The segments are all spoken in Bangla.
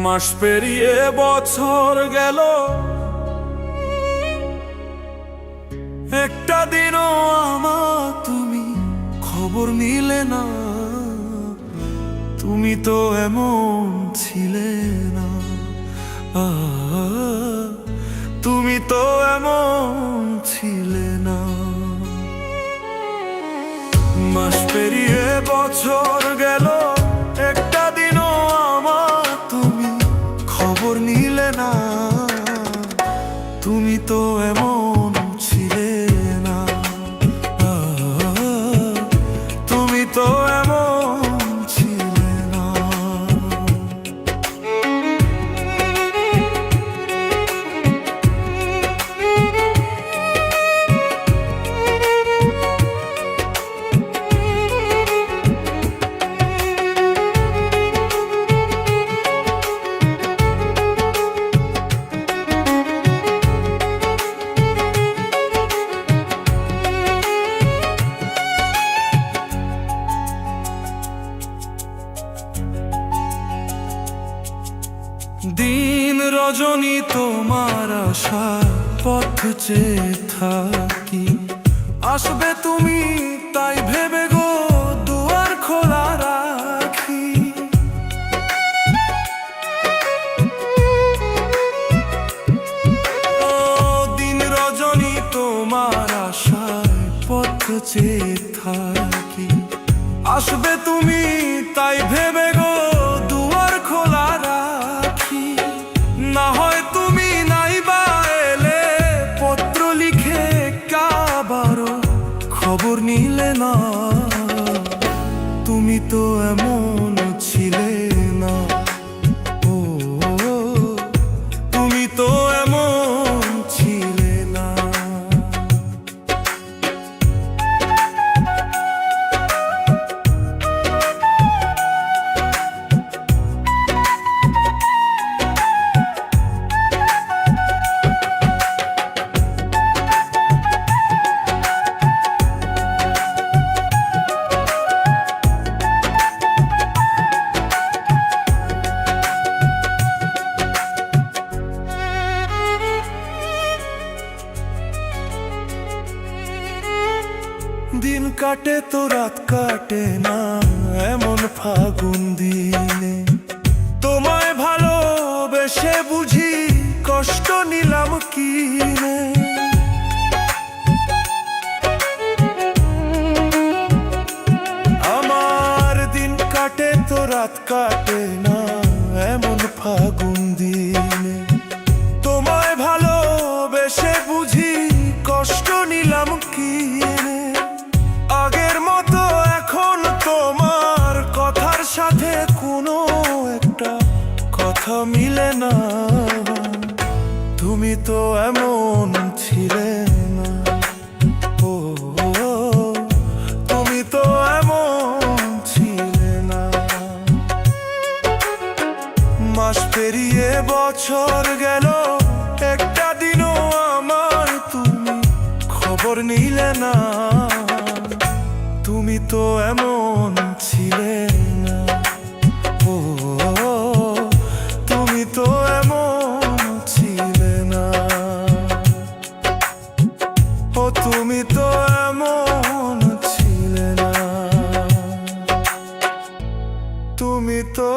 মাস পেরিয়ে বছর গেল, একটা দিনও আমার তুমি খবর নিলে না। তুমি তো এমন ছিলে না, তুমি তো এমন ছিলে না। মাস পেরিয়ে বছর গেল, একটা দিনও আমার তুমি খবর নিলে না। তুমি তো এমন ছিলে না, তুমি তো এমন ছিলে না। দিন রজনী তোমার আশা পথ চেয়ে থাকি, আসবে তুমি তাই ভেবে গো দুয়ার খোলা রাখি। ও দিন রজনী তোমার আশায় পথ চেয়ে থাকি, আসবে তুমি তাই ভেবে গো দুয়ার খোলা রাখি। না হয় তুমি নাই বা এলে, পত্র লিখে কাবারও খবর নিলে না। তুমি তো এমন ছিলে না, ও তুমি তো এমন ছিলে না। দিন কাটে তো রাত কাটে না, এমন ফাগুন দিনে তোমায় ভালোবেসে বুঝি কষ্ট নিলাম কিনে। আমার দিন কাটে তো রাত কাটে না, এমন ফাগুন দিনে তোমায় ভালোবেসে বুঝি কষ্ট নিলাম কিনে। আগের মতো এখন তোমার কথার সাথে কোনো একটা কথা মিলে না। তুমি তো এমন ছিলে না, ও তুমি তো এমন ছিলে না। মাস পেরিয়ে বছর গেল, একটা দিনও আমার তুমি খবর নিলে না। তুমি তো এমন ছিলে না, ও তুমি তো এমন ছিলে না, ও তুমি তো এমন ছিলে না, তুমি তো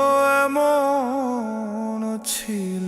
এমন ছিলে।